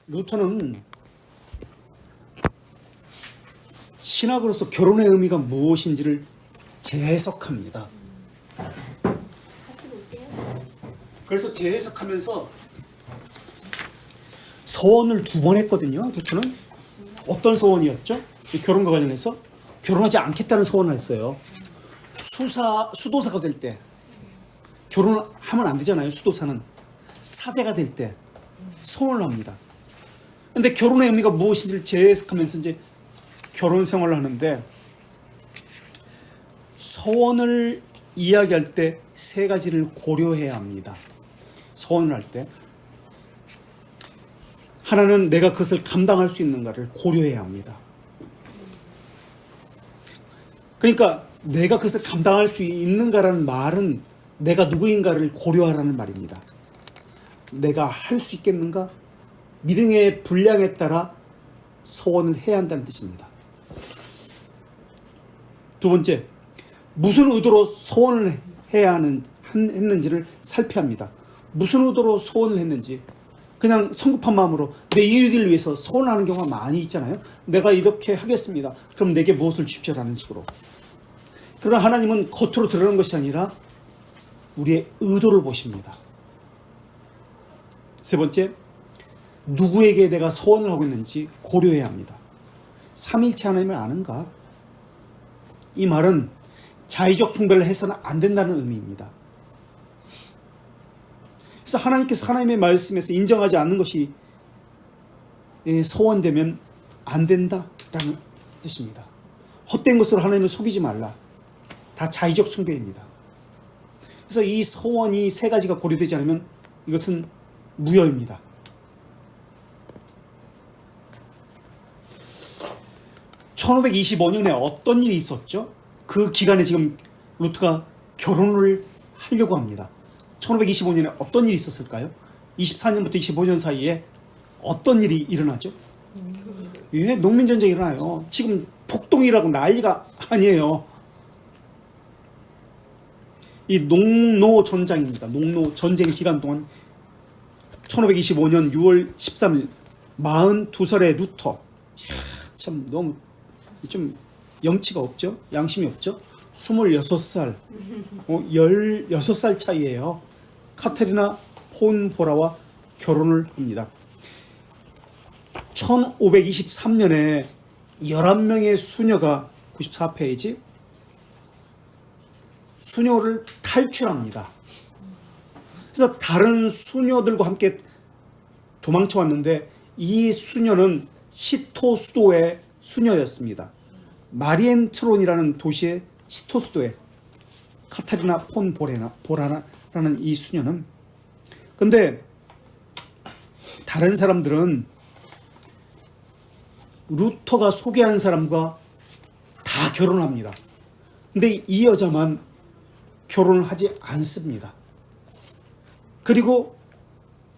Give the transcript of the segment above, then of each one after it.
루터는 신학으로서 결혼의 의미가 무엇인지를 재해석합니다. 같이 볼게요. 그래서 재해석하면서 서원을 2번 했거든요. 루터는 어떤 서원이었죠? 결혼과 관련해서 결혼하지 않겠다는 서원을 했어요. 수도사가 될 때 결혼하면 안 되잖아요. 수도사는 사제가 될 때 서원을 합니다. 근데 결혼의 의미가 무엇인지를 재해석하면서 이제 결혼 생활을 하는데, 서원을 이야기할 때 3가지를 고려해야 합니다. 서원을 할 때 하나는 내가 그것을 감당할 수 있는가를 고려해야 합니다. 그러니까 내가 그것을 감당할 수 있는가라는 말은 내가 누구인가를 고려하라는 말입니다. 내가 할 수 있겠는가? 믿음의 분량에 따라 서원을 해야 한다는 뜻입니다. 2번째, 무슨 의도로 서원을 해야 했는지를 살펴야 합니다. 무슨 의도로 서원을 했는지. 그냥 성급한 마음으로 내 이익을 위해서 서원하는 경우가 많이 있잖아요. 내가 이렇게 하겠습니다. 그럼 내게 무엇을 주십시오라는 식으로. 그러나 하나님은 겉으로 드러나는 것이 아니라 우리의 의도를 보십니다. 3번째, 누구에게 내가 서원을 하고 있는지 고려해야 합니다. 삼일체 하나님을 아는가? 이 말은 자의적 숭배를 해서는 안 된다는 의미입니다. 그래서 하나님께서 하나님의 말씀에서 인정하지 않는 것이 서원되면 안 된다라는 뜻입니다. 헛된 것으로 하나님을 속이지 말라. 다 자의적 숭배입니다. 그래서 이 서원이 3가지가 고려되지 않으면 이것은 무효입니다. (1525년에) 어떤 일이 있었죠? 그 기간에 지금 루터가 결혼을 하려고 합니다. 1525년에 어떤 일이 있었을까요? 24년부터 25년 사이에 어떤 일이 일어나죠? 예, 농민전쟁이 일어나요. 지금 폭동이라고 난리가 아니에요. 이 농노전쟁입니다. 농노전쟁 기간 동안 1525년 6월 13일 42살의 루터, 참 너무 좀 염치가 없죠? 양심이 없죠? 26살 16살 차이에요. 카테리나 폰 보라와 결혼을 합니다. 1523년에 11명의 수녀가 94페이지 수녀를 탈출합니다. 그래서 다른 수녀들과 함께 도망쳐 왔는데 이 수녀는 시토 수도의 수녀였습니다. 마리엔트론이라는 도시의 시토 수도의 카타리나 폰 보라라는 이 수녀는, 근데 다른 사람들은 루터가 소개한 사람과 다 결혼합니다. 근데 이 여자만 결혼을 하지 않습니다. 그리고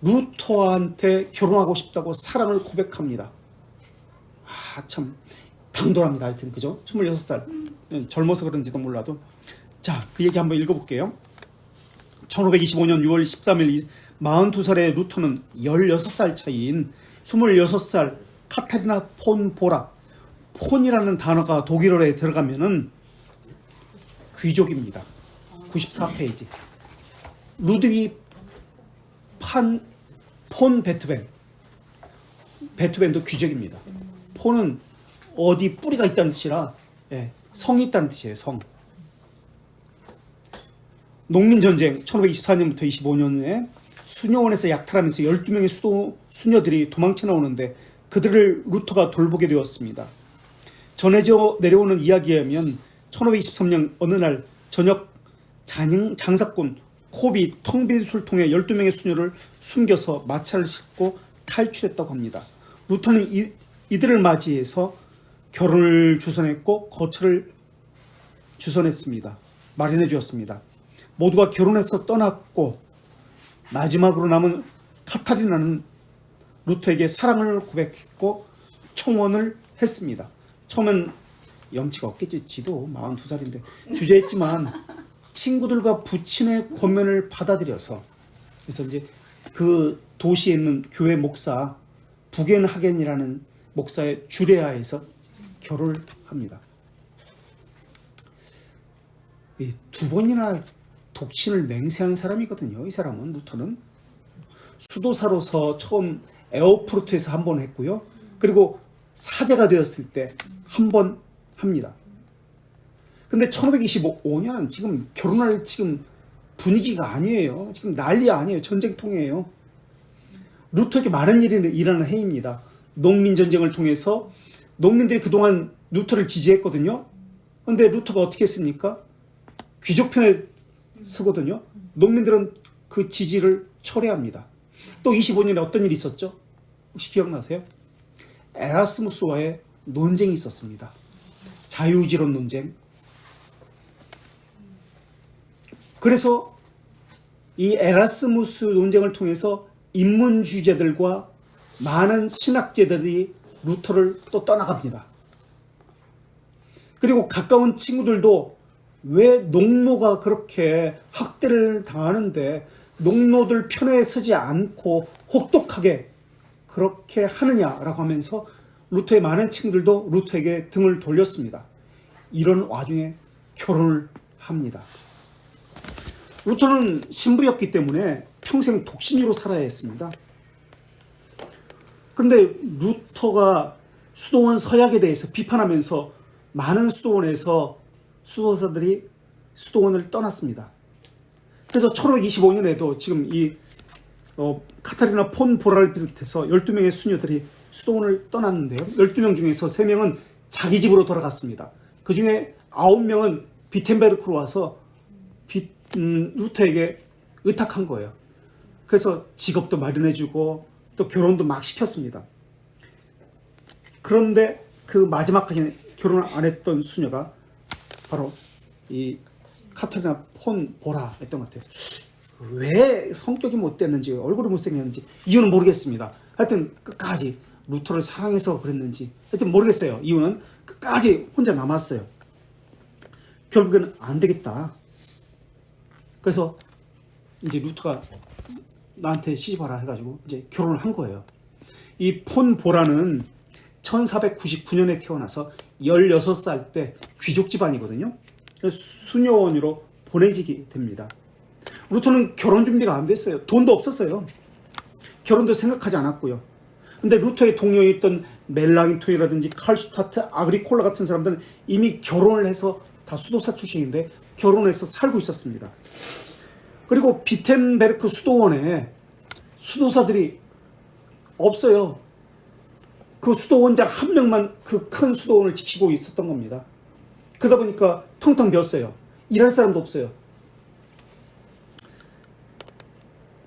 루터한테 결혼하고 싶다고 사랑을 고백합니다. 참 당돌합니다. 하여튼 그죠? 26살 젊어서 그런지도 몰라도. 자, 그 얘기 한번 읽어볼게요. 1525년 6월 13일 42살의 루터는 16살 차이인 26살 카타리나 폰 보라, 폰이라는 단어가 독일어에 들어가면은 귀족입니다. 94페이지 루드위 폰 베토벤도 귀족입니다. 폰은 어디 뿌리가 있다는 뜻이라, 성이 있다는 뜻이에요. 성. 농민전쟁 1524년부터 25년에 수녀원에서 약탈하면서 12명의 수녀들이 도망쳐 나오는데 그들을 루터가 돌보게 되었습니다. 전해져 내려오는 이야기에 의하면 1523년 어느 날 저녁 장사꾼 콥이 텅 빈 술통에 12명의 수녀를 숨겨서 마차를 싣고 탈출했다고 합니다. 루터는 이들을 맞이해서 결혼을 주선했고 거처를 주선했습니다. 마련해 주었습니다. 모두가 결혼해서 떠났고 마지막으로 남은 카타리나는 루터에게 사랑을 고백했고 청혼을 했습니다. 처음엔 염치가 없겠지. 지도 42살인데 주저했지만 친구들과 부친의 권면을 받아들여서, 그래서 이제 그 도시에 있는 교회 목사 부겐하겐이라는 목사의 주례하에서 결혼을 합니다. 이 두 번이나 독신을 맹세한 사람이거든요. 이 사람은 루터는 수도사로서 처음 에어프루트에서 한 번 했고요. 그리고 사제가 되었을 때 한 번 합니다. 근데 1525년 지금 결혼할 지금 분위기가 아니에요. 지금 난리 아니에요. 전쟁통이에요. 루터에게 많은 일이 일어나는 해입니다. 농민전쟁을 통해서 농민들이 그동안 루터를 지지했거든요. 근데 루터가 어떻게 했습니까? 귀족 편에 서거든요. 농민들은 그 지지를 철회합니다. 또 25년에 어떤 일이 있었죠? 혹시 기억나세요? 에라스무스와의 논쟁이 있었습니다. 자유지론 논쟁. 그래서 이 에라스무스 논쟁을 통해서 인문주의자들과 많은 신학자들이 루터를 또 떠나갑니다. 그리고 가까운 친구들도 왜 농노가 그렇게 학대를 당하는데 농노들 편에 서지 않고 혹독하게 그렇게 하느냐라고 하면서 루터의 많은 친구들도 루터에게 등을 돌렸습니다. 이런 와중에 결혼을 합니다. 루터는 신부였기 때문에 평생 독신으로 살아야 했습니다. 그런데 루터가 수도원 서약에 대해서 비판하면서 많은 수도원에서 수도사들이 수도원을 떠났습니다. 그래서 1525년에도 지금 이 카타리나 폰 보라를 비롯해서 12명의 수녀들이 수도원을 떠났는데요. 12명 중에서 3명은 자기 집으로 돌아갔습니다. 그 중에 9명은 비텐베르크로 와서 루터에게 의탁한 거예요. 그래서 직업도 마련해주고 또 결혼도 막 시켰습니다. 그런데 그 마지막까지 결혼을 안 했던 수녀가 바로 이 카타리나 폰 보라 했던 것 같아요. 왜 성격이 못됐는지 얼굴이 못생겼는지 이유는 모르겠습니다. 하여튼 끝까지 루터를 사랑해서 그랬는지 하여튼 모르겠어요. 이유는 끝까지 혼자 남았어요. 결국에는 안 되겠다. 그래서 이제 루터가 나한테 시집와라 해가지고 이제 결혼을 한 거예요. 이 폰 보라는 1499년에 태어나서 16살 때 귀족 집안이거든요. 수녀원으로 보내지게 됩니다. 루터는 결혼 준비가 안 됐어요. 돈도 없었어요. 결혼도 생각하지 않았고요. 근데 루터의 동료였던 멜랑이토이라든지 칼슈타트, 아그리콜라 같은 사람들은 이미 결혼을 해서 다 수도사 출신인데 결혼해서 살고 있었습니다. 그리고 비텐베르크 수도원에 수도사들이 없어요. 그 수도원장 한 명만 그 큰 수도원을 지키고 있었던 겁니다. 그러다 보니까 텅텅 비었어요. 일할 사람도 없어요.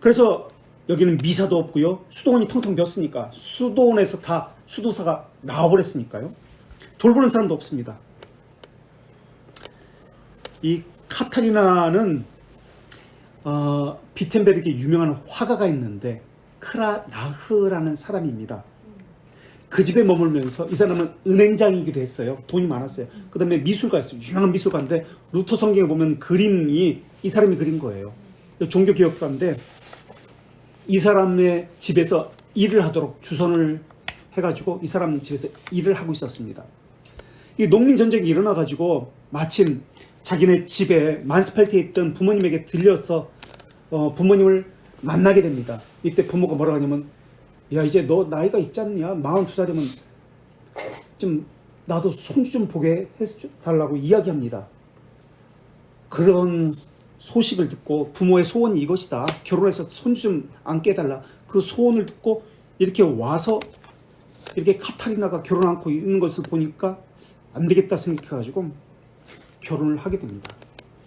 그래서 여기는 미사도 없고요. 수도원이 텅텅 비었으니까 수도원에서 다 수도사가 나와버렸으니까요. 돌보는 사람도 없습니다. 이 카타리나는 비텐베르크에 유명한 화가가 있는데 크라나흐라는 사람입니다. 그 집에 머물면서 이 사람은 은행장이기도 했어요. 돈이 많았어요. 그 다음에 미술가였어요. 유명한 미술가인데 루터 성경에 보면 그림이 이 사람이 그린 거예요. 종교개혁가인데 이 사람의 집에서 일을 하도록 주선을 해가지고 이 사람 집에서 일을 하고 있었습니다. 이 농민전쟁이 일어나가지고 마침 자기네 집에 만스펠트에 있던 부모님에게 들려서 부모님을 만나게 됩니다. 이때 부모가 뭐라고 하냐면 야 이제 너 나이가 있지 않냐? 42살이면 좀 나도 손주 좀 보게 해달라고 이야기합니다. 그런 소식을 듣고 부모의 소원이 이것이다. 결혼해서 손주 좀 안게 해달라. 그 소원을 듣고 이렇게 와서 이렇게 카타리나가 결혼 않고 있는 것을 보니까 안 되겠다 생각해가지고 결혼을 하게 됩니다.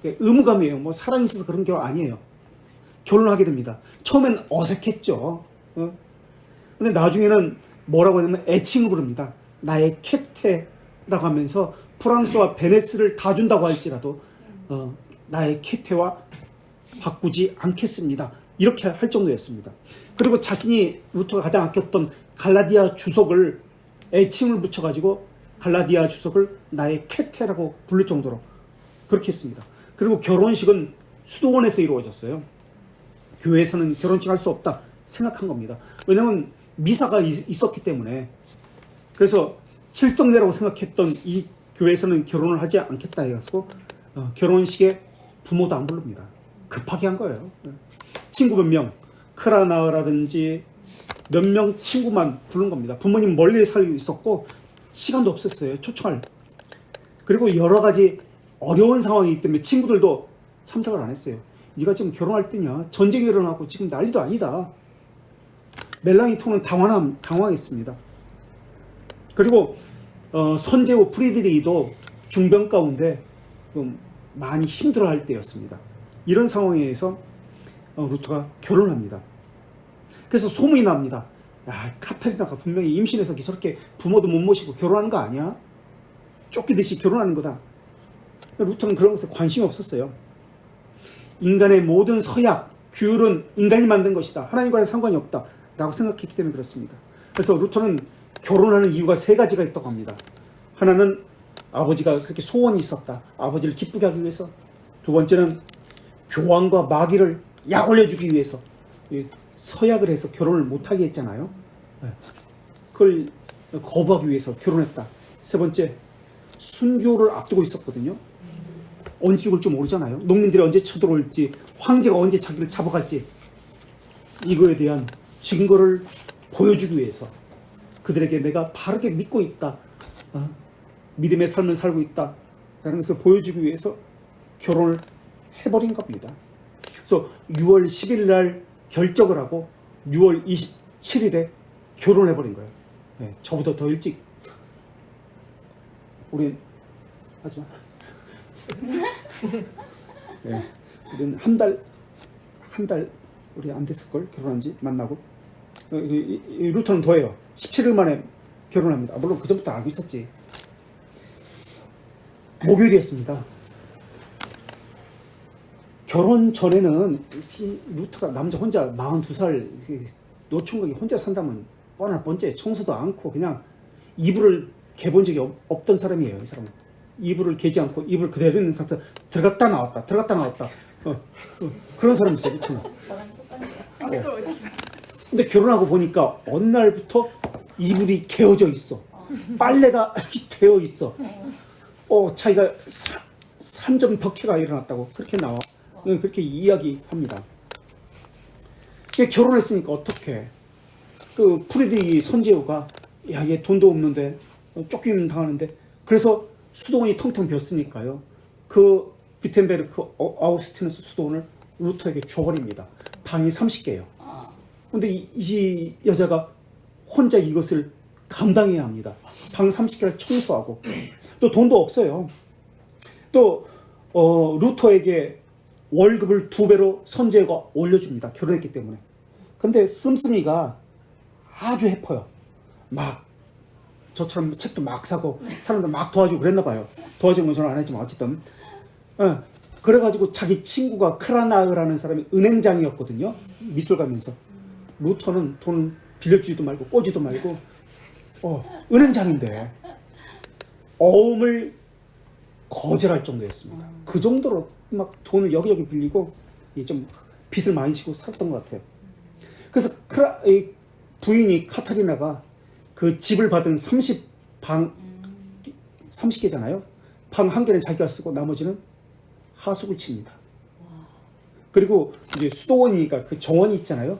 의무감이에요. 뭐 사랑이 있어서 그런 게 아니에요. 결혼을 하게 됩니다. 처음엔 어색했죠. 근데 나중에는 뭐라고 하냐면 애칭을 부릅니다. 나의 캣테라고 하면서 프랑스와 베네스를 다 준다고 할지라도 나의 캣테와 바꾸지 않겠습니다. 이렇게 할 정도였습니다. 그리고 자신이 루터가 가장 아꼈던 갈라디아 주석을 애칭을 붙여가지고 갈라디아 주석을 나의 캣테라고 부를 정도로 그렇게 했습니다. 그리고 결혼식은 수도원에서 이루어졌어요. 교회에서는 결혼식 할 수 없다 생각한 겁니다. 왜냐하면 미사가 있었기 때문에, 그래서 실성내라고 생각했던 이 교회에서는 결혼을 하지 않겠다 해가지고 결혼식에 부모도 안 부릅니다. 급하게 한 거예요. 친구 몇 명, 크라나라든지 몇 명 친구만 부른 겁니다. 부모님 멀리 살고 있었고 시간도 없었어요. 초청할. 그리고 여러 가지 어려운 상황이기 때문에 친구들도 참석을 안 했어요. 네가 지금 결혼할 때냐? 전쟁이 일어나고 지금 난리도 아니다. 멜라니통은 당황했습니다. 그리고 선제후 프리드리히도 중병 가운데 좀 많이 힘들어할 때였습니다. 이런 상황에서 루터가 결혼합니다. 그래서 소문이 납니다. 야, 카타리나가 분명히 임신해서 저렇게 부모도 못 모시고 결혼하는 거 아니야? 쫓기듯이 결혼하는 거다. 루터는 그런 것에 관심이 없었어요. 인간의 모든 서약, 규율은 인간이 만든 것이다. 하나님과는 상관이 없다. 라고 생각했기 때문에 그렇습니다. 그래서 루터는 결혼하는 이유가 세 가지가 있다고 합니다. 하나는 아버지가 그렇게 소원이 있었다. 아버지를 기쁘게 하기 위해서. 두 번째는 교황과 마귀를 약 올려주기 위해서. 서약을 해서 결혼을 못하게 했잖아요. 그걸 거부하기 위해서 결혼했다. 세 번째, 순교를 앞두고 있었거든요. 언제 죽을지 모르잖아요. 농민들이 언제 쳐들어올지, 황제가 언제 자기를 잡아갈지, 이거에 대한 증거를 보여주기 위해서 그들에게 내가 바르게 믿고 있다, 믿음의 삶을 살고 있다 라는 것을 보여주기 위해서 결혼을 해버린 겁니다. 그래서 6월 10일 날 결정을 하고 6월 27일에 결혼을 해버린 거예요. 네, 저보다 더 일찍. 우린 하지마. 네, 우리는 한 달 우리 안 됐을걸? 결혼한 지 만나고. 루터는 더해요. 17일 만에 결혼합니다. 물론 그 전부터 알고 있었지. 목요일이었습니다. 결혼 전에는 루터가 남자 혼자 42살 노총각이 혼자 산다면 뻔한 번째, 청소도 않고 그냥 이불을 개본 적이 없던 사람이에요. 이 사람은 이불을 개지 않고 이불 그대로 있는 상태, 들어갔다 나왔다 그런 사람이 있어요. 루터는. 저랑 똑같네요. 근데 결혼하고 보니까 어느 날부터 이불이 개어져 있어. 빨래가 되어 있어. 자기가 산전 벽해가 일어났다고 그렇게 나와. 그렇게 이야기합니다. 결혼했으니까 어떻게? 그 프리드리히 선제후가 야, 얘 돈도 없는데 쫓기면 당하는데, 그래서 수도원이 텅텅 비었으니까요. 그 비텐베르크 아우스티누스 수도원을 루터에게 줘버립니다. 방이 30개예요. 근데 이 여자가 혼자 이것을 감당해야 합니다. 방 30개를 청소하고 또 돈도 없어요. 또 루터에게 월급을 2배로 선제가 올려줍니다. 결혼했기 때문에. 근데 씀씀이가 아주 해퍼요. 막 저처럼 책도 막 사고 사람들 막 도와주고 그랬나 봐요. 도와주는 건 저는 안 했지만 어쨌든. 그래가지고 자기 친구가 크라나흐라는 사람이 은행장이었거든요. 미술가면서. 루터는 돈 빌려주지도 말고 꼬지도 말고 은행장인데 어음을 거절할 정도였습니다. 그 정도로 막 돈을 여기저기 빌리고 좀 빚을 많이 지고 살았던 것 같아요. 그래서 부인이 카타리나가 그 집을 받은 30개잖아요. 방 한 개는 자기가 쓰고 나머지는 하숙을 칩니다. 그리고 이제 수도원이니까 그 정원이 있잖아요.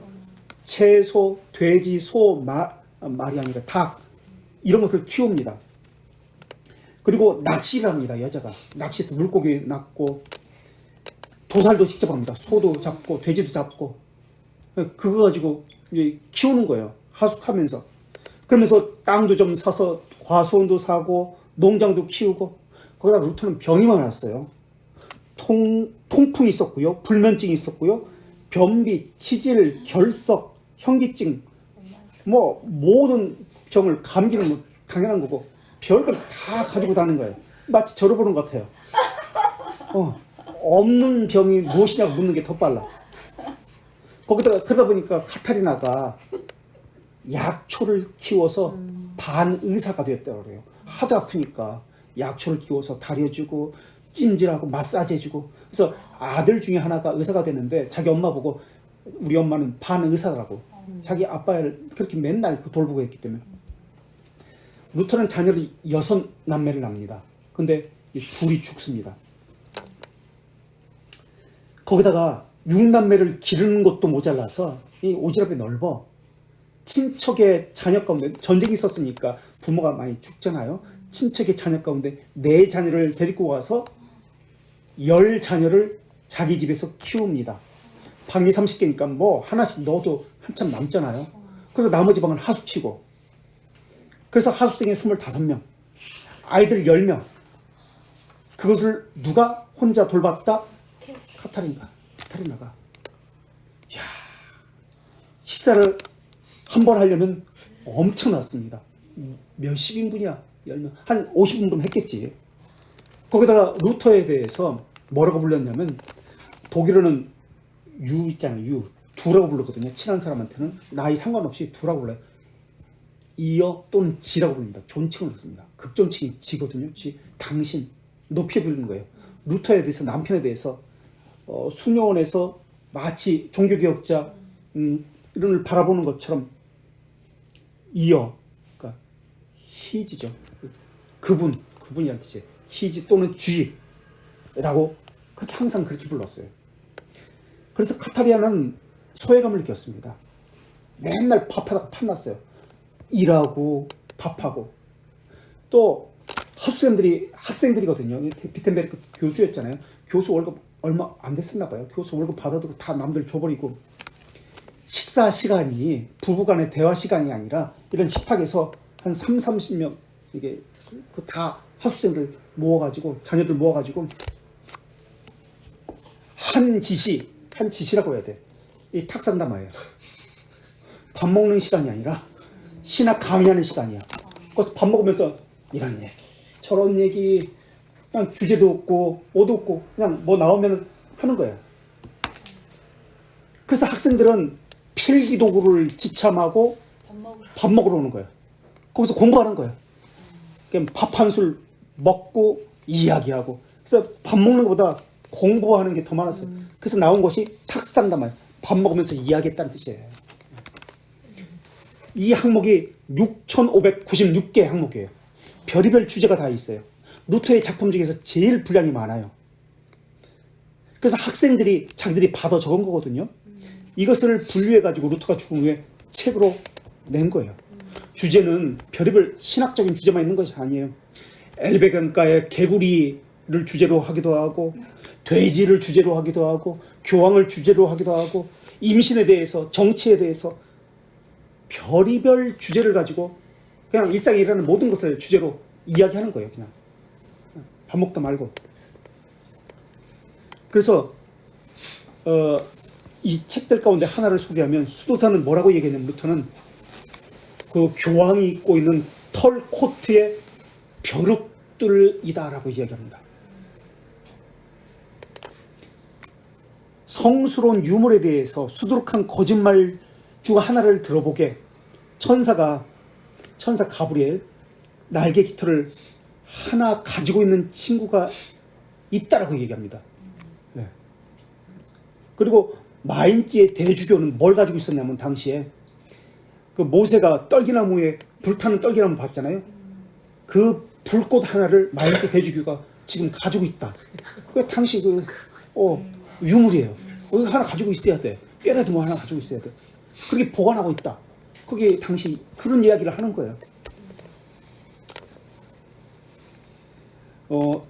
채소, 돼지, 소, 말이 아니라 닭 이런 것을 키웁니다. 그리고 낚시를 합니다. 여자가 낚시해서 물고기 낚고 도살도 직접 합니다. 소도 잡고 돼지도 잡고 그거 가지고 이제 키우는 거예요. 하숙하면서. 그러면서 땅도 좀 사서 과수원도 사고 농장도 키우고. 거기다 루터는 병이 많았어요. 통풍이 있었고요. 불면증이 있었고요. 변비, 치질, 결석, 현기증, 모든 병을, 감기는 뭐 당연한 거고 별걸 다 가지고 다니는 거예요. 마치 저를 보는 것 같아요. 없는 병이 무엇이냐고 묻는 게 더 빨라. 거기다가 그러다 보니까 카타리나가 약초를 키워서 반의사가 됐다고 그래요. 하도 아프니까 약초를 키워서 다려주고 찜질하고 마사지 해주고. 그래서 아들 중에 하나가 의사가 됐는데 자기 엄마 보고 우리 엄마는 반의사라고 자기 아빠를 그렇게 맨날 돌보고 했기 때문에. 루터는 자녀를 6남매를 낳습니다. 근데 이 둘이 죽습니다. 거기다가 6남매를 기르는 것도 모자라서 이 오지랖이 넓어. 친척의 자녀 가운데 전쟁이 있었으니까 부모가 많이 죽잖아요. 친척의 자녀 가운데 4자녀를 데리고 와서 10자녀를 자기 집에서 키웁니다. 방이 30개니까 뭐 하나씩 넣어도 한참 남잖아요. 그리고 나머지 방은 하숙치고. 그래서 하숙생이 25명, 아이들 10명. 그것을 누가 혼자 돌봤다? 카타리나가. 야, 식사를 한 번 하려면 엄청났습니다. 몇십 인분이야? 10명. 한 50인분 했겠지. 거기다가 루터에 대해서 뭐라고 불렀냐면, 독일어는 유 있잖아요. 유. 두라고 부르거든요. 친한 사람한테는 나이 상관없이 두라고 불러요. 이어 또는 지라고 부릅니다. 존칭을 씁니다. 극존칭이 지거든요. 지, 당신, 높이 부르는 거예요. 루터에 대해서, 남편에 대해서 수녀원에서 마치 종교개혁자 이를 바라보는 것처럼 이어, 그러니까 히지죠. 그분이란 뜻이에요. 히지 또는 쥐라고 그렇게 항상 그렇게 불렀어요. 그래서 카타리아는 소외감을 느꼈습니다. 맨날 밥하다가 탐났어요. 일하고 밥하고. 또 학생들이거든요. 비텐베르크 교수였잖아요. 교수 월급 얼마 안 됐었나 봐요. 교수 월급 받아도 다 남들 줘버리고. 식사 시간이 부부간의 대화 시간이 아니라 이런 식탁에서 한 30명 이게 다 학생들 모아가지고 자녀들 모아가지고 한 지시라고 해야 돼. 이 탁상담화예요. 밥 먹는 시간이 아니라 신학 강의하는 시간이야. 그래서 밥 먹으면서 이런 얘기, 저런 얘기, 그냥 주제도 없고 뭐도 없고 그냥 뭐 나오면 하는 거예요. 그래서 학생들은 필기도구를 지참하고 밥 먹으러 오는 거예요. 거기서 공부하는 거예요. 그냥 밥 한 술 먹고 이야기하고. 그래서 밥 먹는 것보다 공부하는 게 더 많았어요. 그래서 나온 것이 탁상담화, 밥 먹으면서 이야기했다는 뜻이에요. 이 항목이 6,596개 항목이에요. 별의별 주제가 다 있어요. 루터의 작품 중에서 제일 분량이 많아요. 그래서 학생들이 자기들이 받아 적은 거거든요. 이것을 분류해가지고 루터가 죽은 후에 책으로 낸 거예요. 주제는 별의별 신학적인 주제만 있는 것이 아니에요. 엘베강가의 개구리를 주제로 하기도 하고, 돼지를 주제로 하기도 하고, 교황을 주제로 하기도 하고, 임신에 대해서, 정치에 대해서 별의별 주제를 가지고 그냥 일상에 일어나는 모든 것을 주제로 이야기하는 거예요. 그냥 밥 먹다 말고. 그래서 이 책들 가운데 하나를 소개하면 수도사는 뭐라고 얘기했냐면, 루터는 그 교황이 입고 있는 털 코트의 벼룩들이다라고 이야기합니다. 성스러운 유물에 대해서 수두룩한 거짓말 중 하나를 들어보게 천사 가브리엘 날개 깃털을 하나 가지고 있는 친구가 있다라고 얘기합니다. 네. 그리고 마인츠의 대주교는 뭘 가지고 있었냐면, 당시에 그 모세가 떨기나무에 불타는 떨기나무 봤잖아요. 그 불꽃 하나를 마인츠 대주교가 지금 가지고 있다. 그 당시 유물이에요. 이거 하나 가지고 있어야 돼. 뼈라도 뭐 하나 가지고 있어야 돼. 그렇게 보관하고 있다. 그게 당시 그런 이야기를 하는 거예요.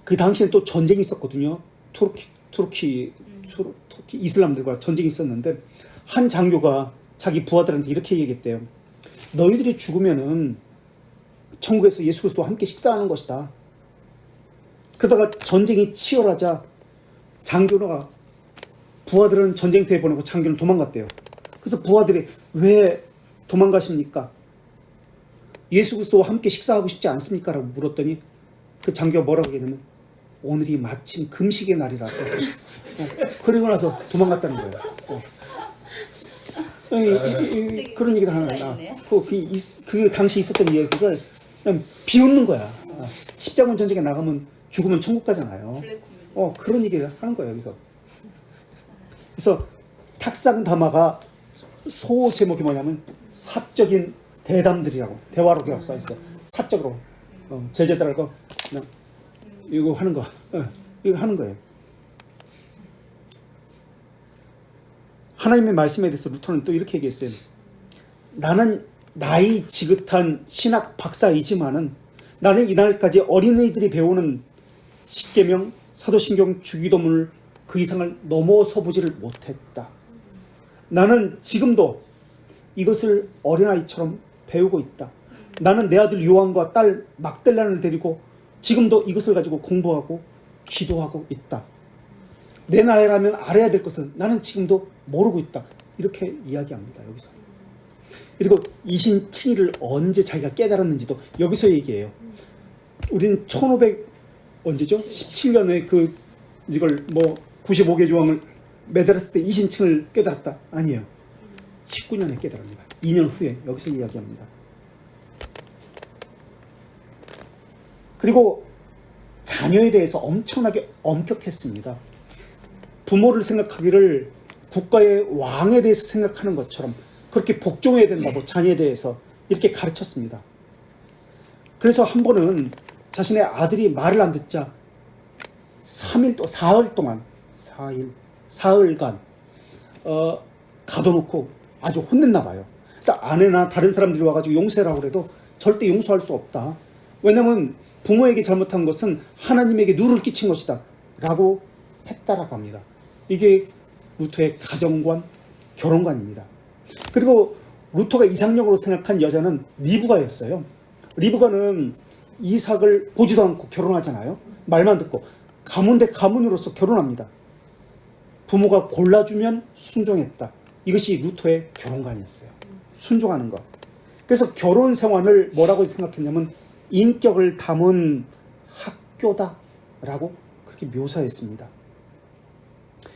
그 당시에 또 전쟁이 있었거든요. 투르키 이슬람들과 전쟁이 있었는데, 한 장교가 자기 부하들한테 이렇게 얘기했대요. 너희들이 죽으면은 천국에서 예수 그리스도와 함께 식사하는 것이다. 그러다가 전쟁이 치열하자 장교가 부하들은 전쟁터에 보내고 장교는 도망갔대요. 그래서 부하들이 왜 도망가십니까? 예수 그리스도와 함께 식사하고 싶지 않습니까? 라고 물었더니 그 장교가 뭐라고 얘기했냐면, 오늘이 마침 금식의 날이라서 그리고 나서 도망갔다는 거예요. 그런 얘기를 하는 거야. 그 당시 있었던 얘기를 그냥 비웃는 거야. 십자군 전쟁에 나가면 죽으면 천국 가잖아요. 그런 얘기를 하는 거예요. 여기서. 그래서 탁상담화가 소 제목이 뭐냐면 사적인 대담들이라고 대화록이라고 써 있어요. 사적으로 제자들하고 그냥 이거 하는 거, 이거 하는 거예요. 하나님의 말씀에 대해서 루터는 또 이렇게 얘기했어요. 나는 나이 지긋한 신학 박사이지만은 나는 이날까지 어린이들이 배우는 십계명, 사도신경, 주기도문을 그 이상을 넘어서 보지를 못했다. 나는 지금도 이것을 어린아이처럼 배우고 있다. 나는 내 아들 요한과 딸 막달라를 데리고 지금도 이것을 가지고 공부하고 기도하고 있다. 내 나이라면 알아야 될 것은 나는 지금도 모르고 있다. 이렇게 이야기합니다. 여기서. 그리고 이신칭의를 언제 자기가 깨달았는지도 여기서 얘기해요. 우린 1500 언제죠? 17년에 이걸 95개 조항을 매달았을 때 이신칭을 깨달았다. 아니에요. 19년에 깨달습니다. 2년 후에 여기서 이야기합니다. 그리고 자녀에 대해서 엄청나게 엄격했습니다. 부모를 생각하기를 국가의 왕에 대해서 생각하는 것처럼 그렇게 복종해야 된다고 자녀에 대해서 이렇게 가르쳤습니다. 그래서 한 번은 자신의 아들이 말을 안 듣자 4일간 가둬놓고 아주 혼냈나 봐요. 그래서 아내나 다른 사람들이 와가지고 용서해라고 그래도 절대 용서할 수 없다. 왜냐하면 부모에게 잘못한 것은 하나님에게 누를 끼친 것이다 라고 했다라고 합니다. 이게 루터의 가정관, 결혼관입니다. 그리고 루터가 이상적으로 생각한 여자는 리브가였어요. 리브가는 이삭을 보지도 않고 결혼하잖아요. 말만 듣고 가문 대 가문으로서 결혼합니다. 부모가 골라주면 순종했다. 이것이 루터의 결혼관이었어요. 순종하는 것. 그래서 결혼 생활을 뭐라고 생각했냐면 인격을 담은 학교다라고 그렇게 묘사했습니다.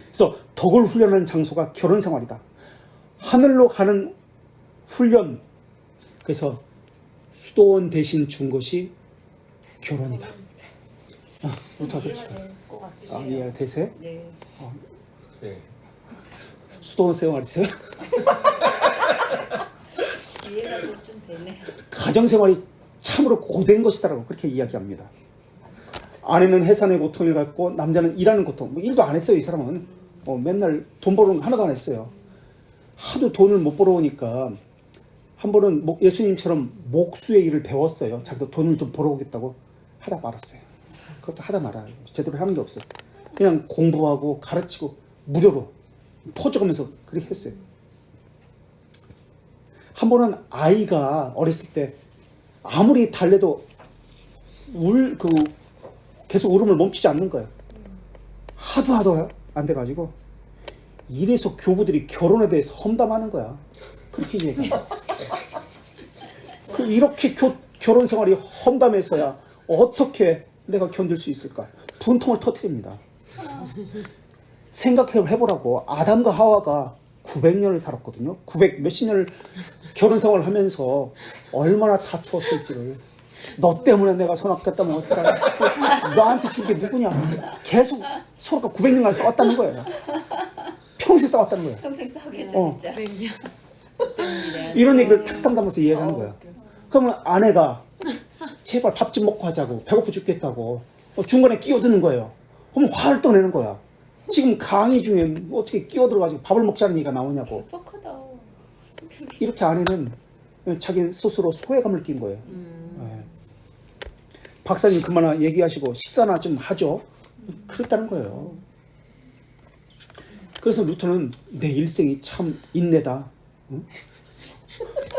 그래서 덕을 훈련하는 장소가 결혼 생활이다. 하늘로 가는 훈련. 그래서 수도원 대신 준 것이 결혼이다. 루터 이해가 될 것 같긴 해요. 이해가 되세요? 네. 네. 수도원 생활이세요? 이해가 좀 되네요. 가정생활이 참으로 고된 것이다라고 그렇게 이야기합니다. 아내는 해산의 고통을 갖고 남자는 일하는 고통. 일도 안 했어요. 이 사람은 맨날 돈 벌어는 거 하나도 안 했어요. 하도 돈을 못 벌어오니까 한 번은 예수님처럼 목수의 일을 배웠어요. 자기도 돈을 좀 벌어오겠다고 하다 말았어요. 그것도 하다 말아요. 제대로 하는 게 없어요. 그냥 공부하고 가르치고 무료로 퍼줘가면서 그렇게 했어요. 한 번은 아이가 어렸을 때 아무리 달래도 계속 울음을 멈추지 않는 거예요. 하도 안 돼가지고 이래서 교부들이 결혼에 대해서 험담하는 거야. 그렇게 얘기해요. 이렇게 결혼 생활이 험담해서야 어떻게 내가 견딜 수 있을까? 분통을 터뜨립니다. 생각해보라고. 아담과 하와가 900년을 살았거든요. 900 몇십 년을 결혼 생활을 하면서 얼마나 다투었을지를. 너 때문에 내가 손 아꼈다 먹었다. 너한테 준 게 누구냐. 계속 서로가 900년간 싸웠다는 거예요. 평생 싸웠다는 거예요. 평생 싸우겠죠 진짜. 이런 얘기를 탁 상담해서 이해하는 거예요. 그러면 아내가 제발 밥 좀 먹고 하자고, 배고파 죽겠다고 중간에 끼어드는 거예요. 그럼 화를 또 내는 거야. 지금 강의 중에 어떻게 끼어들어가지고 밥을 먹자는 얘기가 나오냐고. 뻑하다. 이렇게 아내는 자기 스스로 소외감을 느낀 거예요. 네. 박사님 그만 얘기하시고 식사나 좀 하죠. 그랬다는 거예요. 그래서 루터는 내 일생이 참 인내다. 응?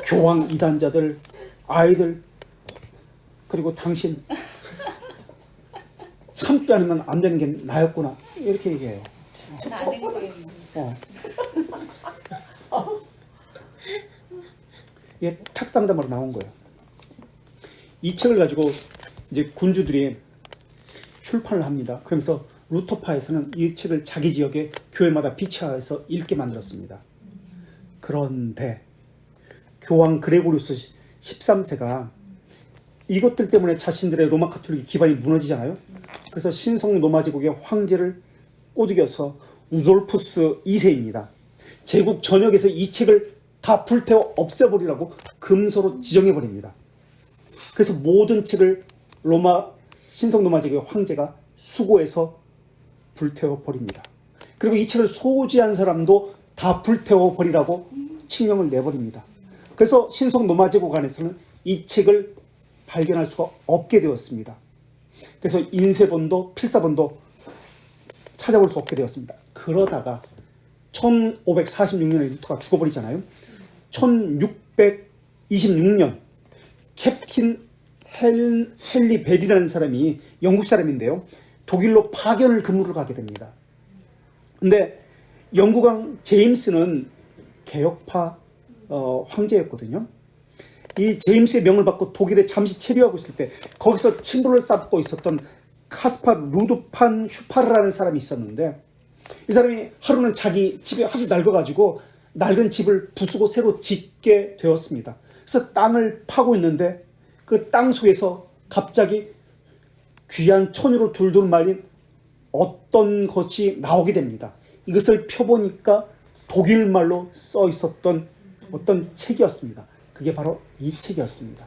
교황 이단자들, 아이들, 그리고 당신 참지 않으면 안 되는 게 나였구나. 이렇게 얘기해요. 나는 거예요. 이게 탁상담으로 나온 거예요. 이 책을 가지고 이제 군주들이 출판을 합니다. 그러면서 루터파에서는 이 책을 자기 지역의 교회마다 비치해서 읽게 만들었습니다. 그런데 교황 그레고리우스 13세가 이것들 때문에 자신들의 로마 카톨릭 기반이 무너지잖아요. 그래서 신성 로마 제국의 황제를 꼬드겨서 우돌푸스 2세입니다. 제국 전역에서 이 책을 다 불태워 없애버리라고 금서로 지정해버립니다. 그래서 모든 책을 신성 로마 제국의 황제가 수고해서 불태워버립니다. 그리고 이 책을 소지한 사람도 다 불태워버리라고 칙령을 내버립니다. 그래서 신성 로마 제국 안에서는 이 책을 발견할 수가 없게 되었습니다. 그래서 인쇄본도 필사본도 찾아볼 수 없게 되었습니다. 그러다가 1546년에 루터가 죽어버리잖아요. 1626년 캡틴 헨리 벨이라는 사람이 영국 사람인데요. 독일로 파견을 근무를 가게 됩니다. 근데 영국왕 제임스는 개혁파 황제였거든요. 이 제임스의 명을 받고 독일에 잠시 체류하고 있을 때 거기서 침도를 쌓고 있었던 카스파 루드판 슈파르라는 사람이 있었는데 이 사람이 하루는 자기 집에 아주 낡아가지고 낡은 집을 부수고 새로 짓게 되었습니다. 그래서 땅을 파고 있는데 그 땅 속에서 갑자기 귀한 천으로 둘둘 말린 어떤 것이 나오게 됩니다. 이것을 펴보니까 독일말로 써 있었던 어떤 책이었습니다. 그게 바로 이 책이었습니다.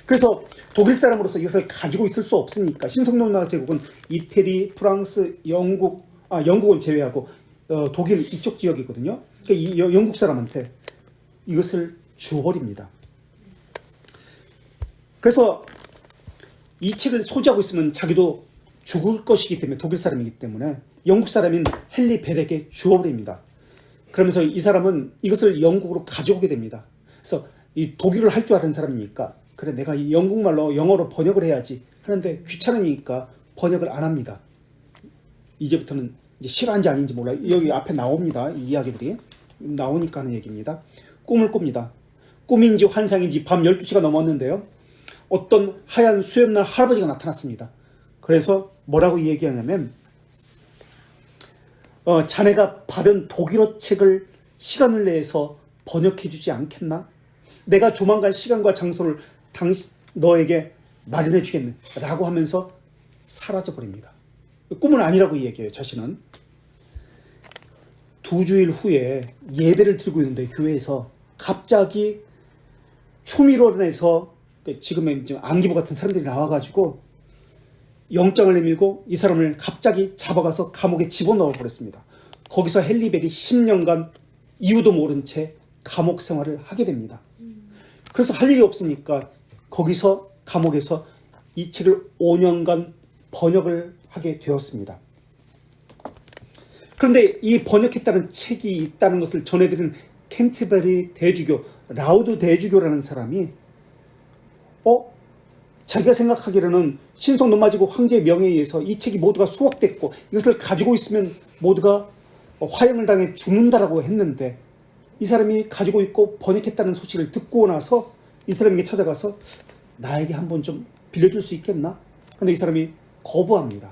그래서 독일 사람으로서 이것을 가지고 있을 수 없으니까 신성로마 제국은 이태리, 프랑스, 영국은 제외하고 독일 이쪽 지역이거든요. 그러니까 이 영국 사람한테 이것을 주어버립니다. 그래서 이 책을 소지하고 있으면 자기도 죽을 것이기 때문에 독일 사람이기 때문에 영국 사람인 헨리 벨에게 주어버립니다. 그러면서 이 사람은 이것을 영국으로 가져오게 됩니다. 그래서 이 독일을 할 줄 아는 사람이니까 그래 내가 이 영국말로 영어로 번역을 해야지 하는데 귀찮으니까 번역을 안 합니다. 이제부터는 이제 실화인지 아닌지 몰라요. 여기 앞에 나옵니다. 이 이야기들이 나오니까 하는 얘기입니다. 꿈을 꿉니다. 꿈인지 환상인지 밤 12시가 넘었는데요. 어떤 하얀 수염난 할아버지가 나타났습니다. 그래서 뭐라고 얘기하냐면 자네가 받은 독일어 책을 시간을 내서 번역해주지 않겠나? 내가 조만간 시간과 장소를 너에게 마련해 주겠네 라고 하면서 사라져버립니다. 꿈은 아니라고 얘기해요. 자신은 2주일 후에 예배를 드리고 있는데 교회에서 갑자기 추미론에서 지금의 안기부 같은 사람들이 나와가지고 영장을 내밀고 이 사람을 갑자기 잡아가서 감옥에 집어넣어 버렸습니다. 거기서 헨리 벨이 10년간 이유도 모른 채 감옥 생활을 하게 됩니다. 그래서 할 일이 없으니까 거기서 감옥에서 이 책을 5년간 번역을 하게 되었습니다. 그런데 이 번역했다는 책이 있다는 것을 전해드린 캔터베리 대주교 라우드 대주교라는 사람이 자기가 생각하기로는 신성 로마 제국 황제의 명에 의해서 이 책이 모두가 수확됐고 이것을 가지고 있으면 모두가 화형을 당해 죽는다라고 했는데 이 사람이 가지고 있고 번역했다는 소식을 듣고 나서 이 사람에게 찾아가서 나에게 한번 좀 빌려줄 수 있겠나? 근데 이 사람이 거부합니다.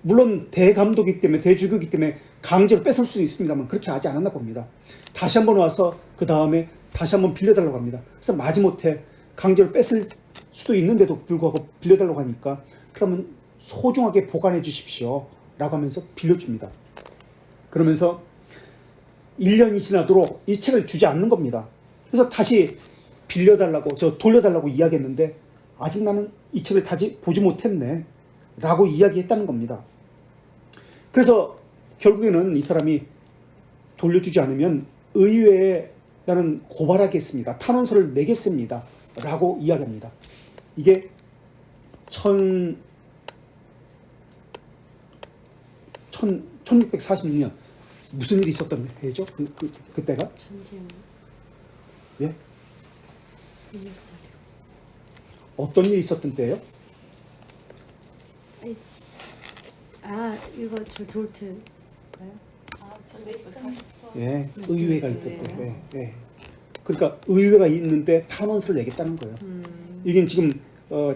물론 대감독이기 때문에 대주교이기 때문에 강제로 뺏을 수 있습니다만 그렇게 하지 않았나 봅니다. 다시 한번 와서 그 다음에 다시 한번 빌려달라고 합니다. 그래서 마지못해 강제로 뺏을 수도 있는데도 불구하고 빌려달라고 하니까 그러면 소중하게 보관해 주십시오 라고 하면서 빌려줍니다. 그러면서 1년이 지나도록 이 책을 주지 않는 겁니다. 그래서 다시 돌려달라고 이야기했는데 아직 나는 이 책을 다시 보지 못했네 라고 이야기했다는 겁니다. 그래서 결국에는 이 사람이 돌려주지 않으면 의회에 나는 고발하겠습니다. 탄원서를 내겠습니다 라고 이야기합니다. 이게 1646년 무슨 일이 있었던 해죠? 그때가? 전쟁. 예? 어떤 일이 있었던 때예요? 이거 저 돌트가요? 1644. 예, 의회가 있었고, 예. 그러니까 의회가 있는데 탄원서를 내겠다는 거예요. 이게 지금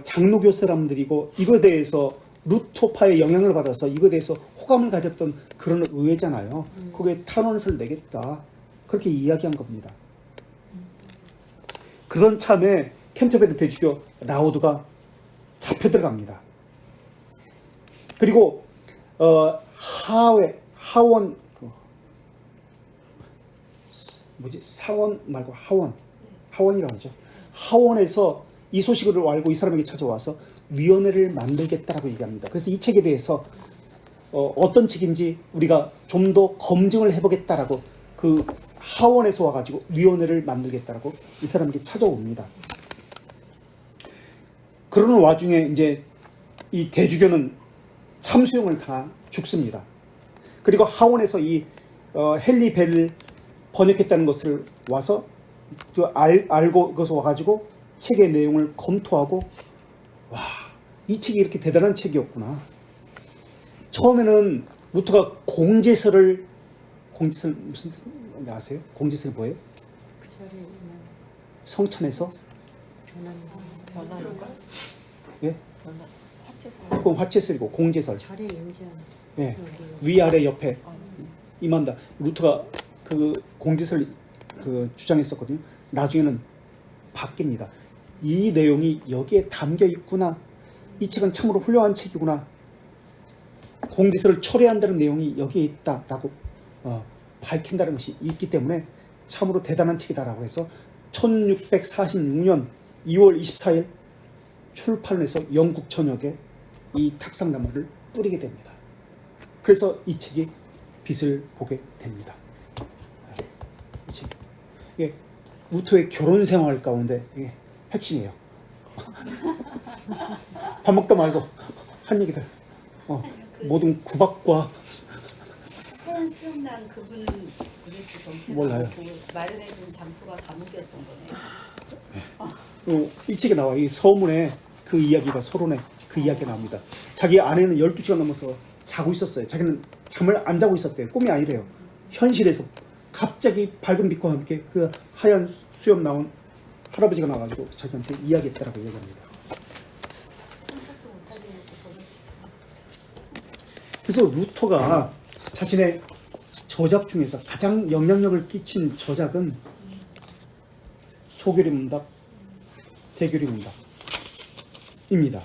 장로교 사람들이고 이거에 대해서 루터파의 영향을 받아서 이거에 대해서 호감을 가졌던 그런 의회잖아요. 거기에 탄원서를 내겠다 그렇게 이야기한 겁니다. 그런 참에 캔터베리 대주교 라우드가 잡혀 들어갑니다. 그리고 하원 사원 말고 하원이라고 하죠. 하원에서 이 소식을 알고 이 사람에게 찾아와서 위원회를 만들겠다라고 얘기합니다. 그래서 이 책에 대해서 어떤 책인지 우리가 좀 더 검증을 해보겠다라고 그 하원에서 와가지고 위원회를 만들겠다라고 이 사람에게 찾아옵니다. 그러는 와중에 이제 이 대주교는 참수형을 다 죽습니다. 그리고 하원에서 이 헨리 벨을 번역했다는 것을 와서 알고 그것을 와가지고 책의 내용을 검토하고 와, 이 책이 이렇게 대단한 책이었구나. 처음에는 루터가 공제설 무슨 뜻 아세요? 공제설이 뭐예요? 그 자리에 있는 성찬에서 변환사 예? 화채소. 그건 화채설이고 공제설. 자리에 임재하는 예. 여기 위아래 옆에 임한다. 루터가 그 공제설 그 주장했었거든요. 나중에는 바뀝니다. 이 내용이 여기에 담겨 있구나. 이 책은 참으로 훌륭한 책이구나. 공제설을 철회한다는 내용이 여기에 있다라고 밝힌다는 것이 있기 때문에 참으로 대단한 책이다라고 해서 1646년 2월 24일 출판을 해서 영국 전역에 이 탁상나무를 뿌리게 됩니다. 그래서 이 책이 빛을 보게 됩니다. 이게 루터의 결혼 생활 가운데 이게 핵심이에요. 밥 먹다 말고 한 얘기들. 모든 구박과 하얀 수염난 그분은 그랬지 정체가 몰라요. 마련해준 장소가 감옥이었던 거네. 이 책에 나와. 이 서문에 그 이야기가 서론에 그 이야기가 나옵니다. 자기 아내는 12시간 넘어서 자고 있었어요. 자기는 잠을 안 자고 있었대요. 꿈이 아니래요. 현실에서 갑자기 밝은 빛과 함께 그 하얀 수염 나온 할아버지가 나와가지고 자기한테 이야기했다라고 얘기합니다. 그래서 루터가 자신의 저작 중에서 가장 영향력을 끼친 저작은 소교리 문답, 대교리 문답입니다.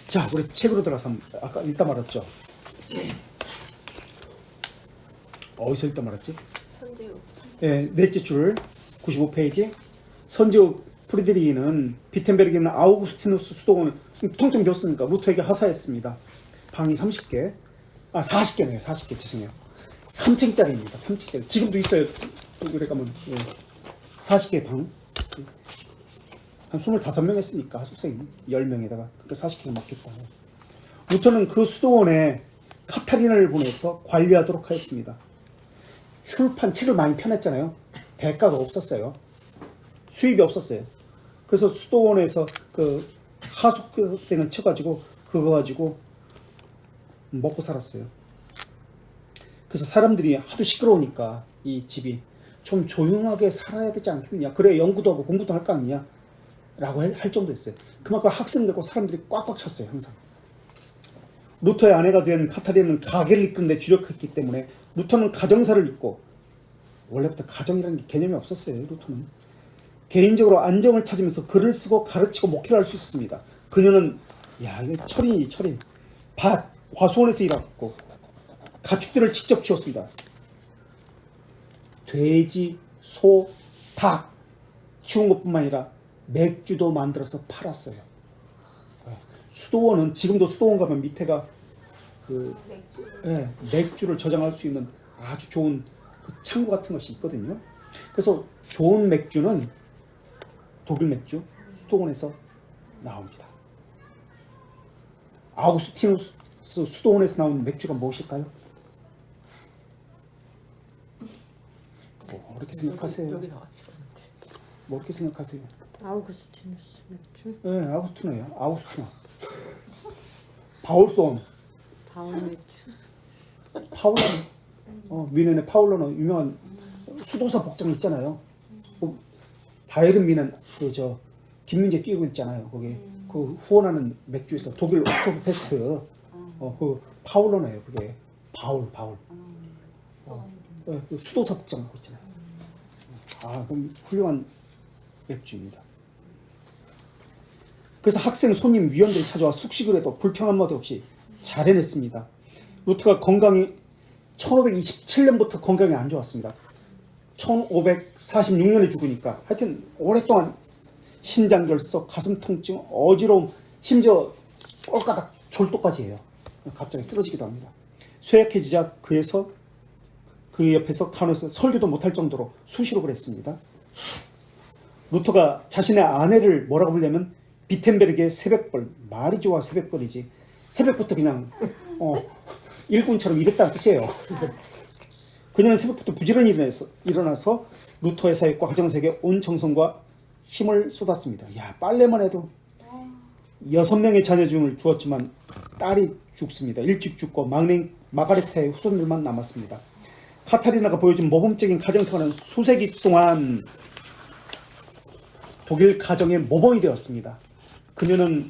자, 우리 책으로 들어가서 아까 읽다 말았죠. 어디서 읽다 말았지? 선제우 예, 넷째 줄 95페이지. 선지후 프리드리히는 비텐베르기 있는 아우구스티누스 수도원을 통통 비웠으니까 루터에게 하사했습니다. 방이 30개, 40개네요. 40개 죄송해요. 3층짜리입니다. 3층짜리. 지금도 있어요. 그래 가면 40개 방. 한 25명 했으니까 학생 10명에다가 그러니까 40개가 맞겠다. 루터는 그 수도원에 카타리나를 보내서 관리하도록 하였습니다. 출판 책을 많이 펴냈잖아요. 대가가 없었어요. 수입이 없었어요. 그래서 수도원에서 그 하숙생을 쳐가지고 그거 가지고 먹고 살았어요. 그래서 사람들이 하도 시끄러우니까 이 집이 좀 조용하게 살아야 되지 않겠느냐. 그래 연구도 하고 공부도 할 거 아니냐 라고 할 정도였어요. 그만큼 학생들과 사람들이 꽉꽉 찼어요. 항상. 루터의 아내가 된 카타리나는 가게를 이끄는 데 주력했기 때문에 루터는 가정사를 읽고 원래부터 가정이라는 게 개념이 없었어요. 루터는 개인적으로 안정을 찾으면서 글을 쓰고 가르치고 목회를 할 수 있습니다. 그녀는 이거 철인이지 철인. 과수원에서 일하고 가축들을 직접 키웠습니다. 돼지, 소, 닭 키운 것뿐만 아니라 맥주도 만들어서 팔았어요. 수도원은 지금도 수도원 가면 밑에가 맥주를 저장할 수 있는 아주 좋은 그 창고 같은 것이 있거든요. 그래서 좋은 맥주는 독일 맥주 수도원에서 나옵니다. 아우구스티누스 수도원에서 나온 맥주가 무엇일까요? 뭐 그렇게 생각하세요? 여기 나왔죠. 뭐 그렇게 생각하세요? 아우구스티누스 맥주 네, 아우구스티노예요. 아우구스티노. 바울손. 다운 맥주 파울로는 미넨의 파울로는 유명한 수도사 복장 있잖아요. 바이에른 미넨 김민재 뛰고 있잖아요. 거기 그 후원하는 맥주에서 독일 옥토베스트 그 파울로네요. 그게 바울. 그 수도사 복장 하고 있잖아요. 그럼 훌륭한 맥주입니다. 그래서 학생, 손님, 위원들이 찾아와 숙식을 해도 불평한 마디 없이 잘 해냈습니다. 루터가 건강이 1527년부터 건강이 안 좋았습니다. 1546년에 죽으니까 하여튼 오랫동안 신장결석, 가슴 통증, 어지러움, 심지어 꼴가닥 졸도까지 해요. 갑자기 쓰러지기도 합니다. 쇠약해지자 그 옆에서 간호사 설교도 못할 정도로 수시로 그랬습니다. 루터가 자신의 아내를 뭐라고 부르냐면 비텐베르크의 새벽벌, 말이 좋아 새벽벌이지 새벽부터 그냥 일꾼처럼 일했다는 뜻이에요. 그녀는 새벽부터 부지런히 일어나서 루터의 사역과 가정사역에 온 정성과 힘을 쏟았습니다. 야, 빨래만 해도 6명의 자녀 중을 두었지만 딸이 죽습니다. 일찍 죽고 막내 마가레타의 후손들만 남았습니다. 카타리나가 보여준 모범적인 가정생활은 수세기 동안 독일 가정의 모범이 되었습니다. 그녀는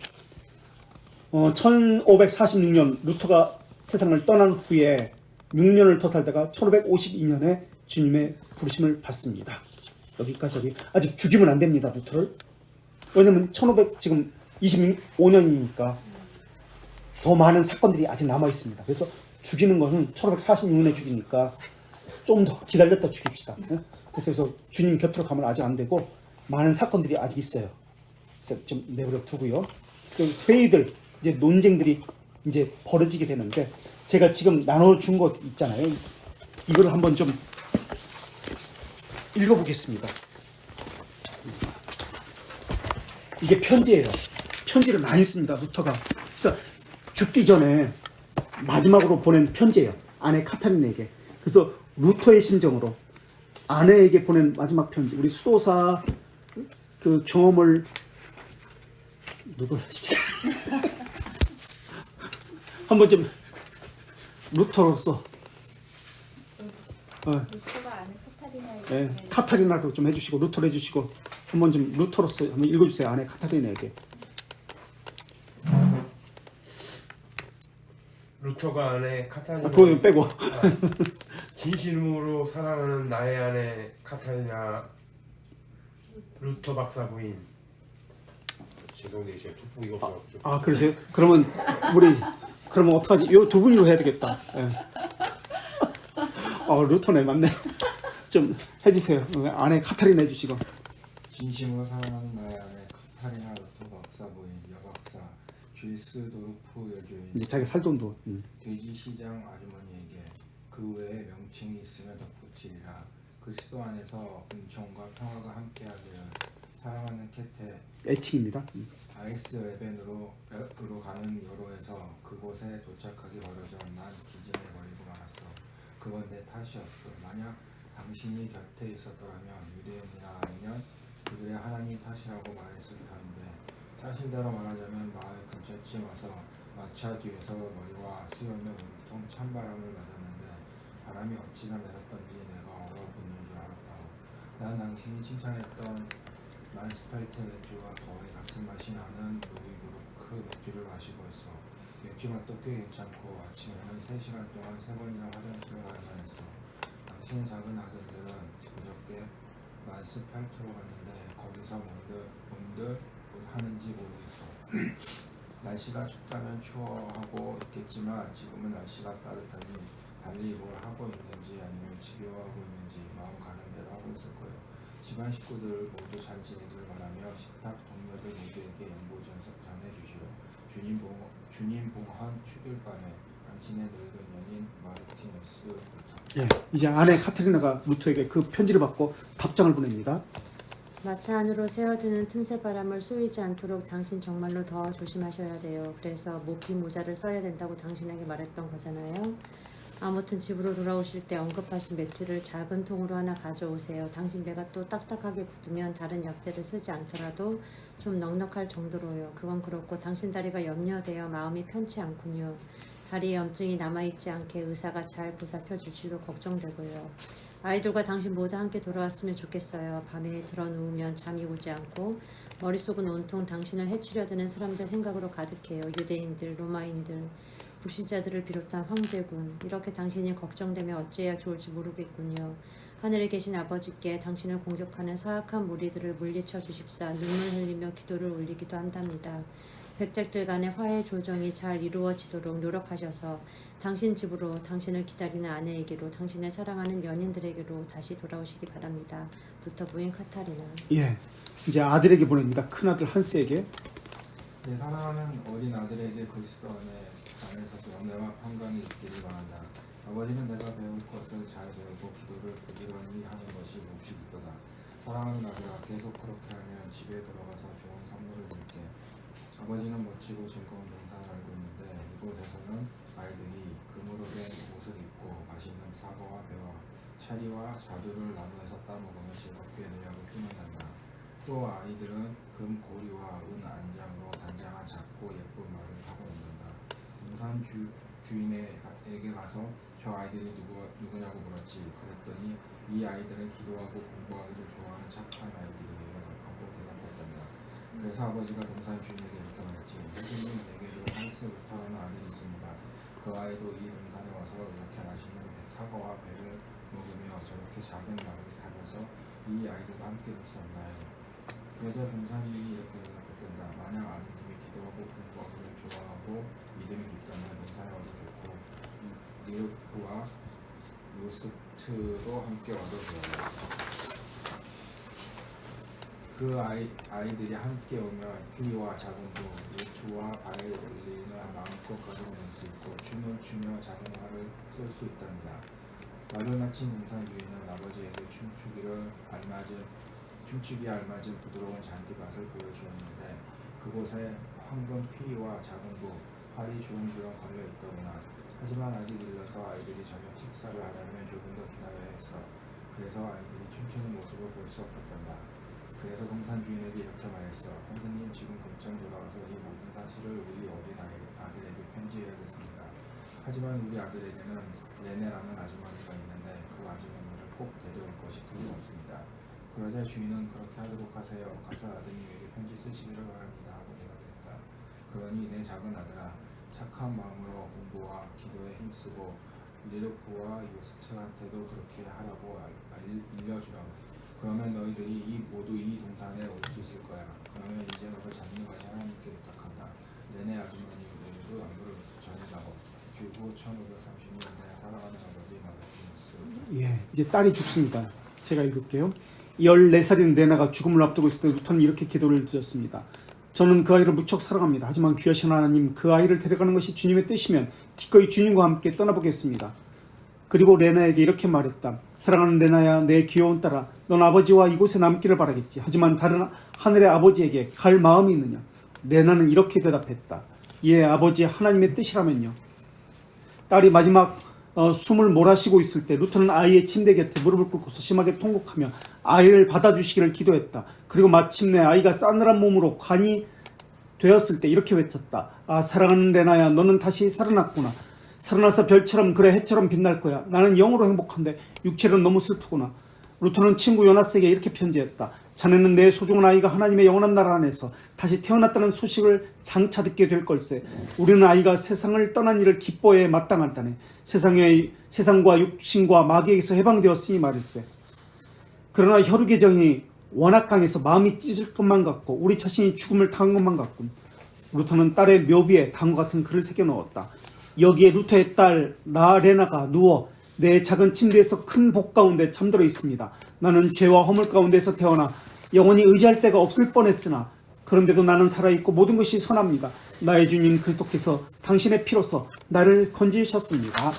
1546년 루터가 세상을 떠난 후에 6년을 더 살다가 1552년에 주님의 부르심을 받습니다. 여기까지 아직 죽이면 안 됩니다. 루터를. 왜냐면 1500 지금 25년이니까 더 많은 사건들이 아직 남아 있습니다. 그래서 죽이는 것은 1546년에 죽이니까 좀 더 기다렸다 죽입시다. 그래서 주님 곁으로 가면 아직 안 되고 많은 사건들이 아직 있어요. 그래서 좀 내버려 두고요. 그 회의들 이제 논쟁들이 이제 벌어지게 되는데 제가 지금 나눠준 것 있잖아요. 이거를 한번 좀 읽어보겠습니다. 이게 편지예요. 편지를 많이 씁니다. 루터가. 그래서 죽기 전에 마지막으로 보낸 편지예요. 아내 카타린에게. 그래서 루터의 심정으로 아내에게 보낸 마지막 편지. 우리 수도사 그 경험을 누굴 시켜? 한번 좀 루터로서 루터가 아는 카타리나에게 네, 카타리나도 좀 해주시고 루터로 해주시고 한번 좀 루터로서 한번 읽어주세요. 아내 카타리나에게. 루터가 아내 카타리나 그거 빼고. 진심으로 사랑하는 나의 아내 카타리나 루터 박사 부인. 죄송해요, 제가 돋보기가 없어가지고. 아 그러세요? 그러면 어떡하지? 요 두 분이로 해야 되겠다. 예. 루터네 맞네. 좀 해주세요. 아내 카타리나 해주시고. 진심으로 사랑하는 나의 아내 카타리나 루터 박사 부인 여박사 쥐스 도르프 여주인 이제 자기 살 돈도. 돼지 시장 아주머니에게 그 외에 명칭이 있으면 덧붙이리라. 그리스도 안에서 은총과 평화가 함께하기를. 사랑하는 캐테 애칭입니다. 아이스 레벤으로 가는 여로에서 그곳에 도착하기 멀어져 난 기진을 버리고 말았어. 그건 내 탓이었어. 만약 당신이 곁에 있었더라면 유대인이나 아니면 그들의 하나님 탓이라고 말했을 터인데 사실대로 말하자면 마을 근처쯤 와서 마차 뒤에서 머리와 수염에 온통 찬바람을 맞았는데 바람이 어찌나 매섭던지 내가 얼어붙는 줄 알았다. 난 당신이 칭찬했던 만스파이트 맥주와 거의 같은 맛이 나는 노비브루크 맥주를 마시고 있어. 맥주 맛도 꽤 괜찮고 아침에는 3시간 동안 3번이나 화장실을 가야만 했어. 당신의 작은 아들들은 그저께 만스파이트로 갔는데 거기서 뭔들 하는지 모르겠어. 날씨가 춥다면 추워하고 있겠지만 지금은 날씨가 따뜻하니 달리 뭘 하고 있는지 아니면 지겨워하고 있는지 마음 가는 대로 하고 있을 거예요. 집안 식구들 모두 잘 지내길 바라며 식탁 동료들 모두에게 연보 전해주시오. 주님 봉헌 축일밤에 당신의 늙은 연인 마르티네스 루터. 예, 이제 아내 카타리나가 루터에게 그 편지를 받고 답장을 보냅니다. 마차 안으로 새어드는 틈새 바람을 쏘이지 않도록 당신 정말로 더 조심하셔야 돼요. 그래서 모피 모자를 써야 된다고 당신에게 말했던 거잖아요. 아무튼 집으로 돌아오실 때 언급하신 맥주를 작은 통으로 하나 가져오세요. 당신 배가 또 딱딱하게 굳으면 다른 약재를 쓰지 않더라도 좀 넉넉할 정도로요. 그건 그렇고 당신 다리가 염려되어 마음이 편치 않군요. 다리에 염증이 남아있지 않게 의사가 잘 보살펴 줄지도 걱정되고요. 아이들과 당신 모두 함께 돌아왔으면 좋겠어요. 밤에 들어 누우면 잠이 오지 않고 머릿속은 온통 당신을 해치려 드는 사람들 생각으로 가득해요. 유대인들, 로마인들, 불신자들을 비롯한 황제군. 이렇게 당신이 걱정되며 어찌해야 좋을지 모르겠군요. 하늘에 계신 아버지께 당신을 공격하는 사악한 무리들을 물리쳐 주십사. 눈물 흘리며 기도를 올리기도 한답니다. 백작들 간의 화해 조정이 잘 이루어지도록 노력하셔서 당신 집으로 당신을 기다리는 아내에게로 당신의 사랑하는 연인들에게로 다시 돌아오시기 바랍니다. 루터 부인 카타리나. 예, 이제 아들에게 보냅니다. 큰 아들 한스에게. 내 사랑하는 어린 아들에게 그리스도 안에서 영예와 평강이 있기를 바란다. 아버지는 내가 배울 것을 잘 배우고 기도를 부지런히 하는 것이 몹시 기쁘다. 사랑하는 아들아, 계속 그렇게 하면 집에 들어가서 좋은 선물을 줄게. 아버지는 멋지고 즐거운 동산을 알고 있는데 이곳에서는 아이들이 금으로 된 옷을 입고 맛있는 사과와 배와 차리와 자두를 나무에서 따먹으며 즐겁게 내하고 뛰어난다. 또 아이들은 금 고리와 은 안장으로 단장한 작고 예쁜 말을 하고 있는다. 동산 주인에게 가서 저 아이들이 누구냐고 물었지. 그랬더니 이 아이들은 기도하고 공부하기를 좋아하는 착한 아이들이에요 하고 대답했단다. 그래서 아버지가 동산 주인에게 이렇게 말했지. 선생님, 내게도 한스 루터라는 아들이 있습니다. 그 아이도 이 동산에 와서 이렇게 맛있는 사과와 배를 먹으며 저렇게 작은 말을 타면서 이 아이들과 함께 있지 않나요? 그러자 동산 주인이 이렇게 대답했단다. 만약 아드님이 기도하고 공부하기를 좋아하고 믿음이 깊다면 동산에 와도 좋고 리르프와 요스트로 함께 와도 좋아요. 그 아이들이 함께 오면 피와 자금도 요트와 바이올린을 마음껏 가져오는 수 있고 춤을 추며 작은 화를 쓸 수 있답니다. 말을 마친 동산 주인은 아버지에게 춤추기에 알맞은 부드러운 잔디밭을 보여주었는데 그곳에 황금 피와 자금도 활이 주렁주렁 걸려 있더구나. 하지만 아직 일러서 아이들이 저녁 식사를 하려면 조금 더 기다려야 했어. 그래서 아이들이 춤추는 모습을 볼 수 없었단다. 그래서 동산 주인에게 이렇게 말했어. 선생님, 지금 곧장 돌아가서 이 모든 사실을 우리 어린 아들에게 편지해야겠습니다. 하지만 우리 아들에게는 레네라는 아주머니가 있는데 그 아주머니를 꼭 데려올 것이 두려웠습니다. 그러자 주인은 그렇게 하도록 하세요. 가서 아드님에게 편지 쓰시기를 바랍니다 하고 대답했다. 그러니 내 작은 아들아, 착한 마음으로 공부와 기도에 힘쓰고 리르프와 요스트한테도 그렇게 하라고 알려주라. 그러면 너희들이 모두 이 동산에 올 수 있을 거야. 그러면 이제 너를 잡는 것이 하나님께 부탁한다. 내내 아주머니에게도 안부를 전해다오. 주후 1536년에 살아가는 아버지 마르티누스. 예, 이제 딸이 죽습니다. 제가 읽을게요. 14살인 레나가 죽음을 앞두고 있을 때 루터는 이렇게 기도를 드렸습니다. 저는 그 아이를 무척 사랑합니다. 하지만 귀하신 하나님, 그 아이를 데려가는 것이 주님의 뜻이면 기꺼이 주님과 함께 떠나보겠습니다. 그리고 레나에게 이렇게 말했다. 사랑하는 레나야, 내 귀여운 딸아, 넌 아버지와 이곳에 남기를 바라겠지. 하지만 다른 하늘의 아버지에게 갈 마음이 있느냐? 레나는 이렇게 대답했다. 예, 아버지, 하나님의 뜻이라면요. 딸이 마지막 숨을 몰아쉬고 있을 때 루터는 아이의 침대 곁에 무릎을 꿇고서 심하게 통곡하며 아이를 받아주시기를 기도했다. 그리고 마침내 아이가 싸늘한 몸으로 관이 되었을 때 이렇게 외쳤다. 아, 사랑하는 레나야, 너는 다시 살아났구나. 살아나서 별처럼 그래 해처럼 빛날 거야. 나는 영으로 행복한데 육체는 너무 슬프구나. 루터는 친구 요나스에게 이렇게 편지했다. 자네는 내 소중한 아이가 하나님의 영원한 나라 안에서 다시 태어났다는 소식을 장차 듣게 될 걸세. 우리는 아이가 세상을 떠난 일을 기뻐해 마땅하다네. 세상과 육신과 마귀에게서 해방되었으니 말일세. 그러나 혈육의 정이 워낙 강해서 마음이 찢을 것만 같고 우리 자신이 죽음을 당한 것만 같군. 루터는 딸의 묘비에 다음과 같은 글을 새겨 넣었다. 여기에 루터의 딸 레나가 누워 내 작은 침대에서 큰 복 가운데 잠들어 있습니다. 나는 죄와 허물 가운데서 태어나 영원히 의지할 데가 없을 뻔했으나 그런데도 나는 살아있고 모든 것이 선합니다. 나의 주님 그리스도께서 당신의 피로서 나를 건지셨습니다.